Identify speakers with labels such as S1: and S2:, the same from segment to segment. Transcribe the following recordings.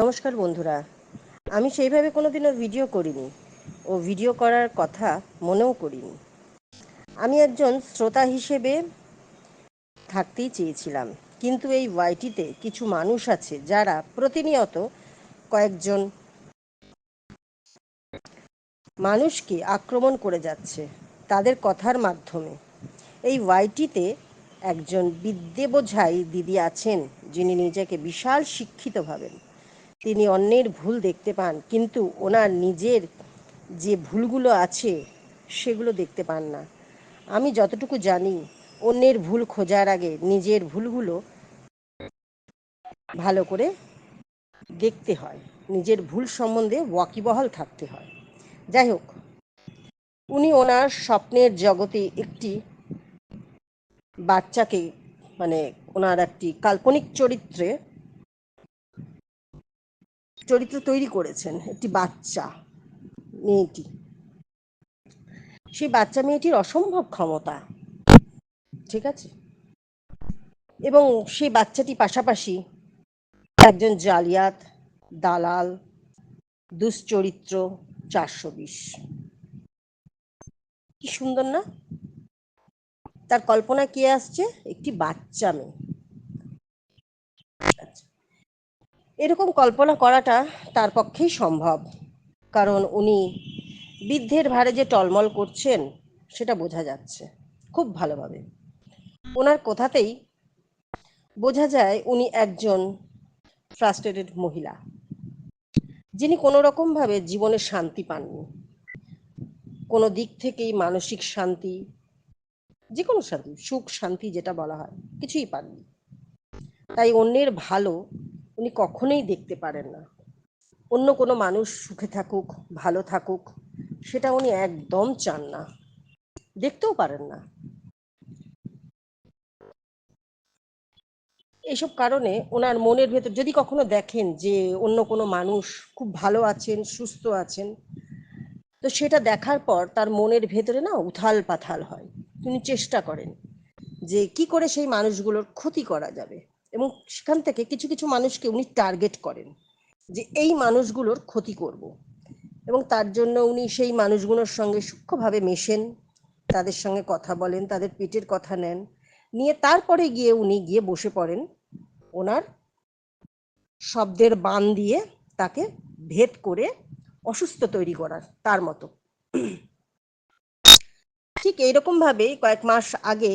S1: নমস্কার বন্ধুরা। আমি সেইভাবে কোনোদিনও ভিডিও করিনি ও ভিডিও করার কথা মনেও করিনি। আমি একজন শ্রোতা হিসেবে থাকতেই চেয়েছিলাম, কিন্তু এই ওয়াইটিতে কিছু মানুষ আছে যারা প্রতিনিয়ত কয়েকজন মানুষকে আক্রমণ করে যাচ্ছে তাদের কথার মাধ্যমে। এই ওয়াইটিতে একজন বিদ্যে বোঝাই দিদি আছেন, যিনি নিজেকে বিশাল শিক্ষিত ভাবেন। তিনি অন্যের ভুল দেখতে পান, কিন্তু ওনার নিজের যে ভুলগুলো আছে সেগুলো দেখতে পান না। আমি যতটুকু জানি, অন্যের ভুল খোঁজার আগে নিজের ভুলগুলো ভালো করে দেখতে হয়, নিজের ভুল সম্বন্ধে ওয়াকিবহাল থাকতে হয়। যাই হোক, উনি ওনার স্বপ্নের জগতে একটি বাচ্চাকে, মানে ওনার একটি কাল্পনিক চরিত্র তৈরি করেছেন, একটি বাচ্চা মেয়েটি। সেই বাচ্চা মেয়েটির অসম্ভব ক্ষমতা, ঠিক আছে, এবং সেই বাচ্চাটি পাশাপাশি একজন জালিয়াত, দালাল, দুশ্চরিত্র, 420। কি সুন্দর না? তার কল্পনা কে আসছে? একটি বাচ্চা মেয়ে। এরকম কল্পনা করাটা তার পক্ষেই সম্ভব, কারণ উনি বিদ্ধের ভারে যে টলমল করছেন সেটা বোঝা যাচ্ছে খুব ভালোভাবে। ওনার কথাতেই বোঝা যায় উনি একজন ফ্রাস্ট্রেটেড মহিলা, যিনি কোনো রকমভাবে জীবনে শান্তি পাননি। কোনো দিক থেকেই মানসিক শান্তি, যে কোনো শান্তি, সুখ শান্তি যেটা বলা হয়, কিছুই পাননি। তাই অন্যের ভালো উনি কখনোই দেখতে পারেন না। অন্য কোনো মানুষ সুখে থাকুক, ভালো থাকুক, সেটা উনি একদম চান না, দেখতেও পারেন না। এইসব কারণে ওনার মনের ভেতর যদি কখনো দেখেন যে অন্য কোনো মানুষ খুব ভালো আছেন, সুস্থ আছেন, তো সেটা দেখার পর তার মনের ভেতরে না উথাল পাথাল হয়। তিনি চেষ্টা করেন যে কি করে সেই মানুষগুলোর ক্ষতি করা যাবে, এবং সেখান থেকে কিছু কিছু মানুষকে উনি টার্গেট করেন যে এই মানুষগুলোর ক্ষতি করব। এবং তার জন্য উনি সেই মানুষগুলোর সঙ্গে সূক্ষ্মভাবে মেশেন, তাদের সঙ্গে কথা বলেন, তাদের পেটের কথা নেন, নিয়ে তারপরে গিয়ে উনি গিয়ে বসে পড়েন ওনার শব্দের বান দিয়ে তাকে ভেদ করে অসুস্থ তৈরি করার তার মতো। ঠিক এইরকমভাবে কয়েক মাস আগে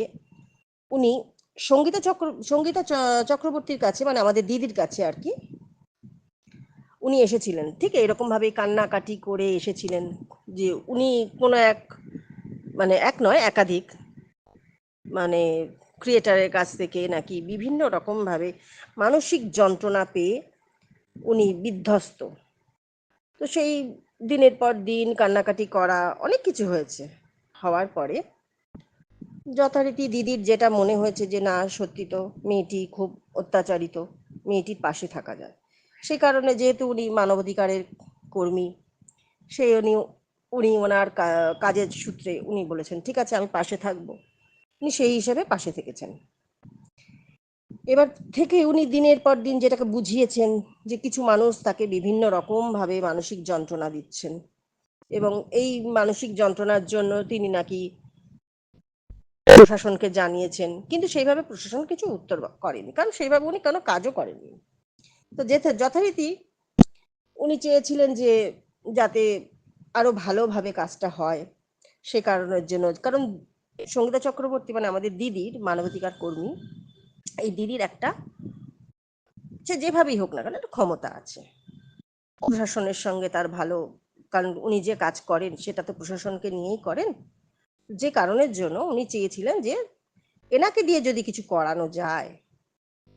S1: উনি সঙ্গীতা চক্রবর্তীর কাছে, মানে আমাদের দিদির কাছে আর কি, উনি এসেছিলেন। ঠিক এরকমভাবেই কান্নাকাটি করে এসেছিলেন যে উনি কোনো এক, মানে এক নয় একাধিক, মানে ক্রিয়েটারের কাছ থেকে নাকি বিভিন্ন রকমভাবে মানসিক যন্ত্রণা পেয়ে উনি বিধ্বস্ত। তো সেই দিনের পর দিন কান্নাকাটি করা, অনেক কিছু হয়েছে। হওয়ার পরে যথারীতি দিদির যেটা মনে হয়েছে যে না, সত্যি তো মেয়েটি খুব অত্যাচারিত, মেয়েটির পাশে থাকা যায়। সেই কারণে যেহেতু উনি মানবাধিকারের কর্মী, সেই উনি উনি ওনার কাজের সূত্রে উনি বলেছেন ঠিক আছে আমি পাশে থাকবো। উনি সেই হিসেবে পাশে থেকেছেন। এবার থেকে উনি দিনের পর দিন যেটাকে বুঝিয়েছেন যে কিছু মানুষ তাকে বিভিন্ন রকমভাবে মানসিক যন্ত্রণা দিচ্ছেন, এবং এই মানসিক যন্ত্রণার জন্য তিনি নাকি প্রশাসনকে জানিয়েছেন, কিন্তু সেইভাবে প্রশাসন কিছু উত্তর করেনি, কারণ সেইভাবে উনি কোনো কাজও করেননি। তো যেতে যথারীতি উনি চেয়েছিলেন যে যাতে আরো ভালোভাবে কাজটা হয়, সে কারণের জন্য, কারণ সঙ্গীতা চক্রবর্তী মানে আমাদের দিদির মানবাধিকার কর্মী, এই দিদির একটা, সে যেভাবেই হোক না কেন একটা ক্ষমতা আছে প্রশাসনের সঙ্গে তার ভালো, কারণ উনি যে কাজ করেন সেটা তো প্রশাসনকে নিয়েই করেন। যে কারণের জন্য উনি চেয়েছিলেন যে এনাকে দিয়ে যদি কিছু করানো যায়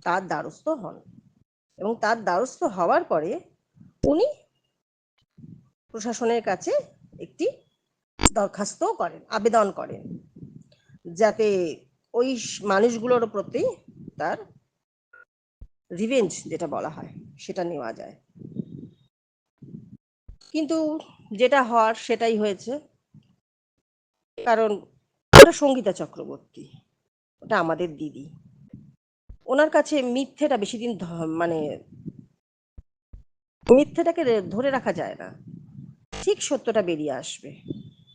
S1: তার দ্বারস্থ হন, এবং তার দ্বারস্থ হওয়ার পরে উনি প্রশাসনের কাছে একটি দরখাস্ত করেন, আবেদন করেন, যাতে ওই মানুষগুলোর প্রতি তার রিভেঞ্জ যেটা বলা হয় সেটা নেওয়া যায়। কিন্তু যেটা হওয়ার সেটাই হয়েছে, কারণ ওটা সঙ্গীতা চক্রবর্তী, ওটা আমাদের দিদি। ওনার কাছে মিথ্যেটা বেশি দিন মানে মিথ্যেটাকে ধরে রাখা যায় না, ঠিক সত্যটা বেরিয়ে আসবে।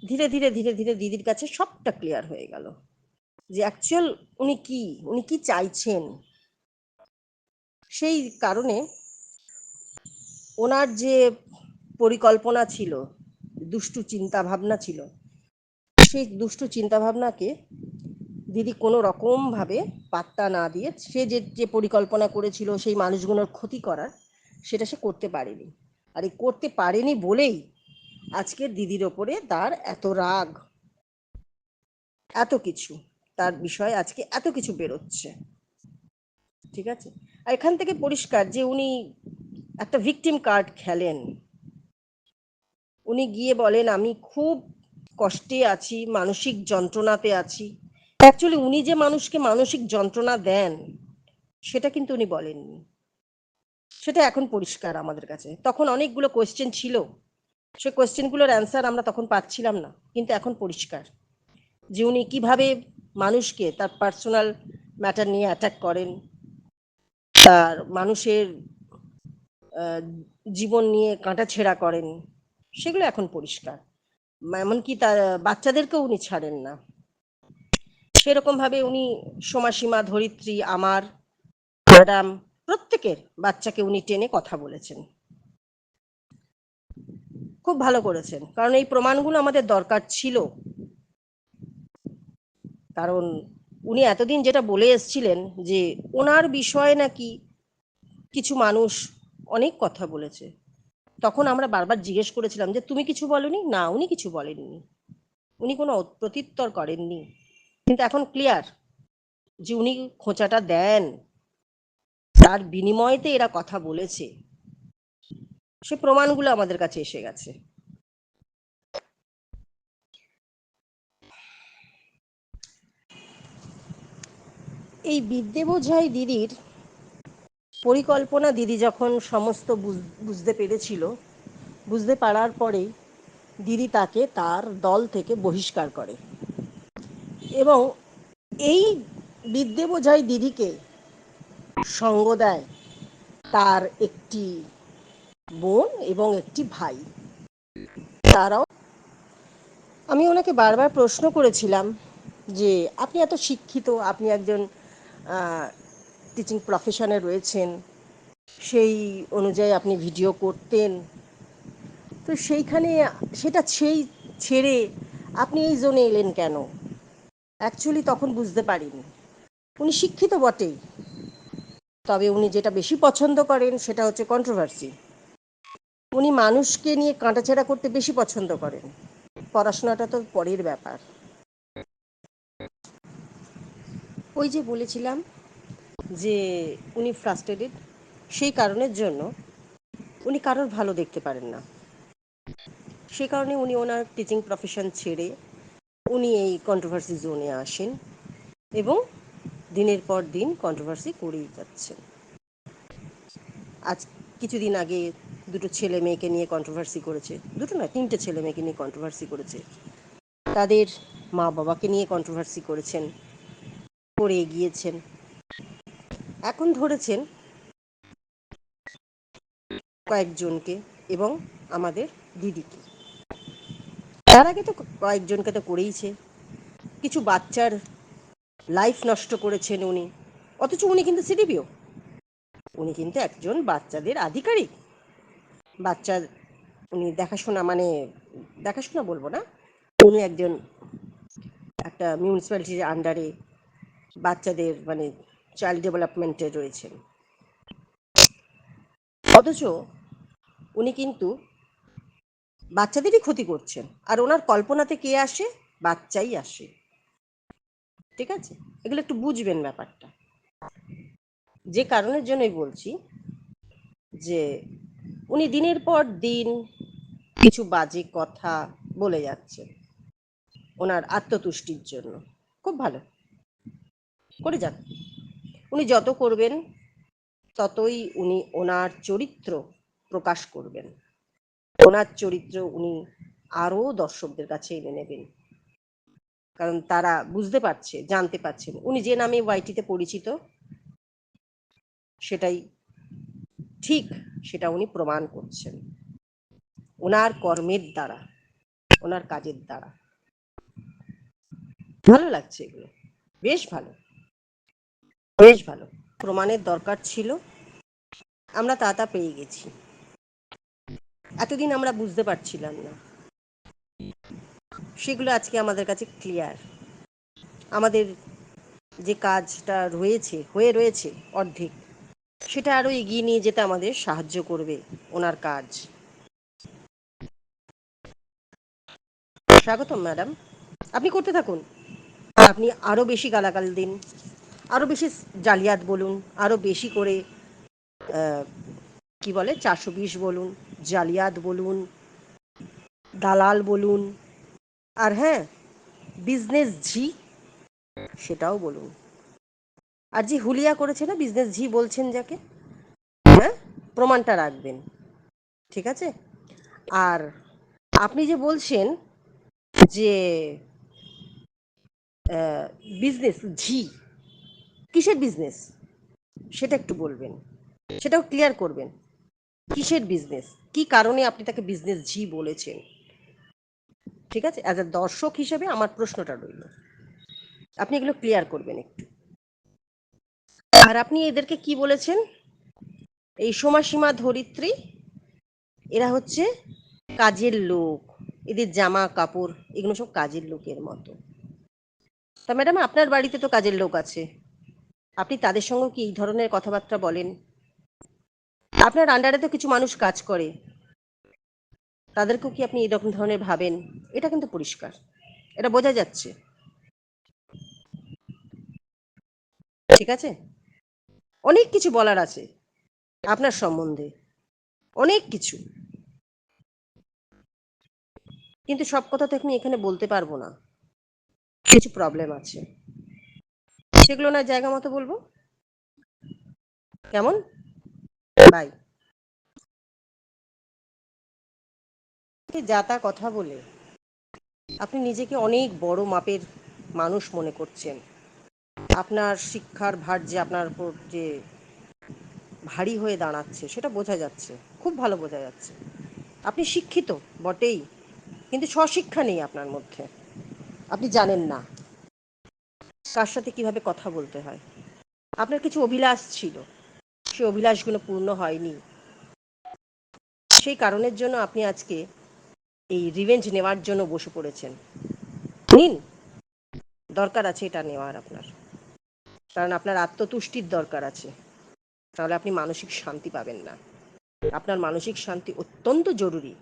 S1: ধীরে ধীরে ধীরে ধীরে দিদির কাছে সবটা ক্লিয়ার হয়ে গেল যে অ্যাকচুয়াল উনি কি চাইছেন। সেই কারণে ওনার যে পরিকল্পনা ছিল, দুষ্টু চিন্তা ভাবনা ছিল, সেই দুষ্টু চিন্তা ভাবনাকে দিদি কোনো রকম ভাবে পাত্তা না দিয়ে সে যে যে পরিকল্পনা করেছিল সেই মানুষগুলোর ক্ষতি করার, সেটা সে করতে পারেনি। আর এই করতে পারেনি বলেই আজকের দিদির ওপরে তার এত রাগ, এত কিছু, তার বিষয়ে আজকে এত কিছু বেরোচ্ছে। ঠিক আছে, আর এখান থেকে পরিষ্কার যে উনি একটা ভিকটিম কার্ড খেলেন। উনি গিয়ে বলেন আমি খুব কষ্টে আছি, মানসিক যন্ত্রণাতে আছি। অ্যাকচুয়ালি উনি যে মানুষকে মানসিক যন্ত্রণা দেন সেটা কিন্তু উনি বলেননি। সেটা এখন পরিষ্কার আমাদের কাছে। তখন অনেকগুলো কোয়েশ্চেন ছিল, সে কোয়েশ্চেনগুলোর অ্যান্সার আমরা তখন পাচ্ছিলাম না, কিন্তু এখন পরিষ্কার যে উনি কিভাবে মানুষকে তার পার্সোনাল ম্যাটার নিয়ে অ্যাটাক করেন, তার মানুষের জীবন নিয়ে কাঁটাছেঁড়া করেন, সেগুলো এখন পরিষ্কার। এমনকি তার বাচ্চাদেরকেও উনি ছাড়েন না। সেরকম ভাবে উনি সীমা, ধরিত্রী, আমার, ম্যাডাম, প্রত্যেকের বাচ্চাকে উনি টেনে কথা বলেছেন। খুব ভালো করেছেন, কারণ এই প্রমাণগুলো আমাদের দরকার ছিল। কারণ উনি এতদিন যেটা বলে এসছিলেন যে ওনার বিষয়ে নাকি কিছু মানুষ অনেক কথা বলেছে, তখন আমরা বারবার জিজ্ঞেস করেছিলাম যে তুমি কিছু বলনি? না, উনি কিছু বলেননি, উনি কোনো প্রত্যুত্তর করেননি। কিন্তু এখন ক্লিয়ার যে উনি খোঁচাটা দেন, তার বিনিময়েতে এরা কথা বলেছে, সে প্রমাণগুলো আমাদের কাছে এসে গেছে। এই বিদ্যে বোঝাই দিদির পরিকল্পনা দিদি যখন সমস্ত বুঝতে পেরেছিল, বুঝতে পারার পরেই দিদি তাকে তার দল থেকে বহিষ্কার করে এবং এই বিদ্যে বোঝাই দিদিকে সঙ্গ দেয় তার একটি বোন এবং একটি ভাই। তারাও, আমি ওনাকে বারবার প্রশ্ন করেছিলাম যে আপনি এত শিক্ষিত, আপনি একজন টিচিং প্রফেশনে রয়েছেন, সেই অনুযায়ী আপনি ভিডিও করতেন, তো সেইখানে সেই ছেড়ে আপনি এই জোনে এলেন কেন? অ্যাকচুয়ালি তখন বুঝতে পারিনি, উনি শিক্ষিত বটেই, তবে উনি যেটা বেশি পছন্দ করেন সেটা হচ্ছে কন্ট্রোভার্সি। উনি মানুষকে নিয়ে কাঁটাছেঁড়া করতে বেশি পছন্দ করেন, পড়াশোনাটা তো পরের ব্যাপার। ওই যে বলেছিলাম যে উনি ফ্রাস্ট্রেটেড, সেই কারণের জন্য উনি কারোর ভালো দেখতে পারেন না। সে কারণে উনি ওনার টিচিং প্রফেশন ছেড়ে উনি এই কন্ট্রোভার্সি জোনে আসেন এবং দিনের পর দিন কন্ট্রোভার্সি করেই যাচ্ছেন। আজ কিছুদিন আগে দুটো ছেলে মেয়েকে নিয়ে কন্ট্রোভার্সি করেছে, দুটো না, তিনটে ছেলে মেয়েকে নিয়ে কন্ট্রোভার্সি করেছে, তাদের মা বাবাকে নিয়ে কন্ট্রোভার্সি করেছেন, করে এগিয়েছেন। এখন ধরেছেন কয়েকজনকে এবং আমাদের দিদিকে। তার আগে তো কয়েকজনকে তো করেইছে, কিছু বাচ্চার লাইফ নষ্ট করেছেন উনি, অথচ উনি কিন্তু সিডিপিও, উনি কিন্তু একজন বাচ্চাদের আধিকারিক। বাচ্চার উনি দেখাশোনা, মানে দেখাশোনা বলবো না, উনি একজন একটা মিউনিসিপ্যালিটির আন্ডারে বাচ্চাদের মানে চাইল্ড ডেভেলপমেন্টে রয়েছেন, অথচ উনি কিন্তু বাচ্চাদেরই ক্ষতি করছেন। আর ওনার কল্পনাতে কে আসে? বাচ্চাই আসে। ঠিক আছে, এগুলো একটু বুঝবেন ব্যাপারটা। যে কারণের জন্যই বলছি যে উনি দিনের পর দিন কিছু বাজে কথা বলে যাচ্ছেন ওনার আত্মতুষ্টির জন্য। খুব ভালো করে যান, উনি যত করবেন ততই উনি ওনার চরিত্র প্রকাশ করবেন, ওনার চরিত্র উনি আরও দর্শকদের কাছে এনে নেবেন। কারণ তারা বুঝতে পারছে, জানতে পারছেন উনি যে নামে ওয়াইটিতে পরিচিত সেটাই ঠিক সেটা উনি প্রমাণ করছেন ওনার কর্মের দ্বারা, ওনার কাজের দ্বারা। ভালো লাগছে এগুলো, বেশ ভালো, বেশ ভালো। প্রমাণের দরকার ছিল, আমরা তা পেয়ে গেছি। এতদিন আমরা বুঝতে পারছিলাম না, সেগুলো আজকে আমাদের কাছে ক্লিয়ার। আমাদের যে কাজটা হয়ে রয়েছে অর্ধেক, সেটা আরো এগিয়ে নিয়ে যেতে আমাদের সাহায্য করবে ওনার কাজ। স্বাগতম ম্যাডাম, আপনি করতে থাকুন। আপনি আরো বেশি গালাগাল দিন, আরো বেশি জালিয়াত বলুন, আরো বেশি করে কি বলে 420 বলুন, জালিয়াত বলুন, দালাল বলুন, আর হ্যাঁ, বিজনেস ঝি সেটাও বলুন। আর যে হুলিয়া করেছে না, বিজনেস ঝি বলছেন যাকে, হ্যাঁ, প্রমাণটা রাখবেন, ঠিক আছে? আর আপনি যে বলছেন যে বিজনেস ঝি, কিসের বিজনেস সেটা একটু বলবেন, সেটাও ক্লিয়ার করবেন। কিসের বিজনেস, কি কারণে আপনি তাকে বিজনেস ঝি বলেছেন? ঠিক আছে, অ্যাজ এ দর্শক হিসেবে আমার প্রশ্নটা রইল, আপনি এগুলো ক্লিয়ার করবেন একটু। আর আপনি এদেরকে কি বলেছেন? এই সীমা ধরিত্রী, এরা হচ্ছে কাজের লোক, এদের জামা কাপড় এগুলো সব কাজের লোকের মতো। তা ম্যাডাম, আপনার বাড়িতে তো কাজের লোক আছে, আপনি তাদের সঙ্গেও কি এই ধরনের কথাবার্তা বলেন? আপনার আন্ডারে তো কিছু মানুষ কাজ করে, তাদেরকেও কি আপনি এরকম ধরনের ভাবেন? এটা কিন্তু পরিষ্কার, এটা বোঝা যাচ্ছে, ঠিক আছে? অনেক কিছু বলার আছে আপনার সম্বন্ধে, অনেক কিছু, কিন্তু সব কথা তো এখন এখানে বলতে পারবো না, কিছু প্রবলেম আছে, সেগুলো না জায়গা মতো বলবো, কেমন? বাই। যা তা কথা বলে আপনি নিজেকে অনেক বড় মাপের মানুষ মনে করছেন। আপনার শিক্ষার ভার যে আপনার উপর যে ভারী হয়ে দাঁড়াচ্ছে সেটা বোঝা যাচ্ছে, খুব ভালো বোঝা যাচ্ছে। আপনি শিক্ষিত বটেই, কিন্তু স্বশিক্ষা নেই আপনার মধ্যে, আপনি জানেন না কার সাথে কিভাবে কথা বলতে হয়। আপনার কিছু অভিলাষ ছিল, সেই অভিলাষগুলো পূর্ণ হয়নি, সেই কারণের জন্য আপনি আজকে এই রিভেঞ্জ নেওয়ার জন্য বসে পড়েছেন। নিন, দরকার আছে এটা নেওয়ার আপনার, কারণ আপনার আত্মতুষ্টির দরকার আছে, তাহলে আপনি মানসিক শান্তি পাবেন না। আপনার মানসিক শান্তি অত্যন্ত জরুরি,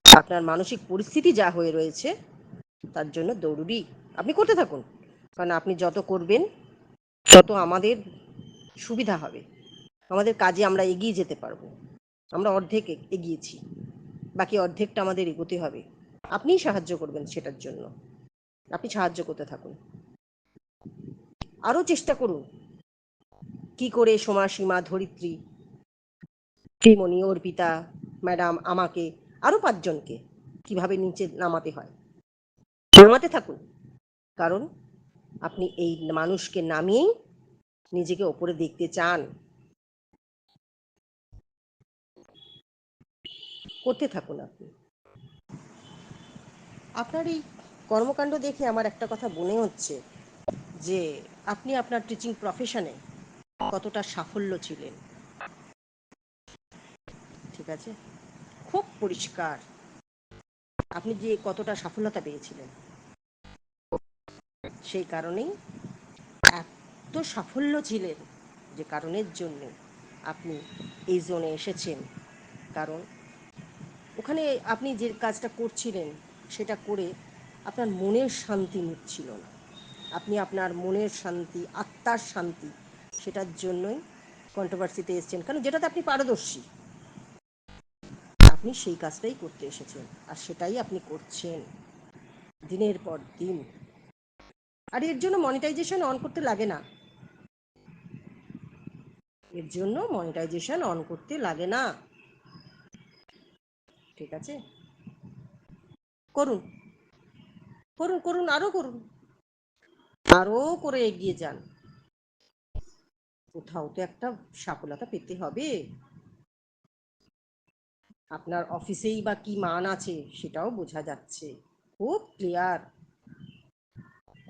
S1: আপনার মানসিক পরিস্থিতি যা হয়ে রয়েছে তার জন্য জরুরি। আপনি করতে থাকুন, কারণ আপনি যত করবেন তত আমাদের সুবিধা হবে, আমাদের কাজে আমরা এগিয়ে যেতে পারবো। আমরা অর্ধেক এগিয়েছি, বাকি অর্ধেকটা আমাদের এগোতে হবে, আপনিই সাহায্য করবেন সেটার জন্য। আপনি সাহায্য করতে থাকুন, আরও চেষ্টা করুন কি করে সীমা ধরিত্রী, শ্রীমণি, অর্পিতা ম্যাডাম, আমাকে, আরও 5 জনকে কিভাবে নিচে নামাতে হয়, নামাতে থাকুন। কারণ আপনি এই মানুষকে নামিয়েই নিজেকে ওপরে দেখতে চান, করতে থাকুন আপনি। আপনার এই কর্মকাণ্ড দেখে আমার একটা কথা মনে হচ্ছে যে আপনি আপনার টিচিং প্রফেশনে কতটা সাফল্য ছিলেন, ঠিক আছে? খুব পরিষ্কার আপনি যে কতটা সফলতা পেয়েছিলেন, সেই কারণেই এত সাফল্য ছিলেন, যে কারণের জন্য আপনি এই জোনে এসেছেন। কারণ ওখানে আপনি যে কাজটা করছিলেন সেটা করে আপনার মনের শান্তি মিটছিল না, আপনি আপনার মনের শান্তি, আত্মার শান্তি, সেটার জন্যই কন্ট্রোভার্সিতে এসেছেন, কারণ যেটাতে আপনি পারদর্শী, আপনি সেই কাজটাই করতে এসেছেন, আর সেটাই আপনি করছেন দিনের পর দিন। আর এর জন্য মনিটাইজেশন অন করতে লাগে না, এর জন্য মনিটাইজেশন অন করতে লাগে না, ঠিক আছে? করুন, করুন, করুন, আরও করুন, আরও করে এগিয়ে যান। কোথাও তো একটা সফলতা পেতে হবে, আপনার অফিসেই বা কি মান আছে সেটাও বোঝা যাচ্ছে। খুব ক্লিয়ার,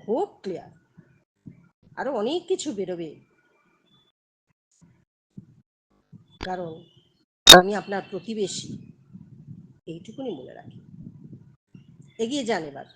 S1: খুব ক্লিয়ার। আরো অনেক কিছু বেরোবে, কারণ আমি আপনার প্রতিবেশী, এইটুকুনি মনে রাখি। এগিয়ে যান এবার।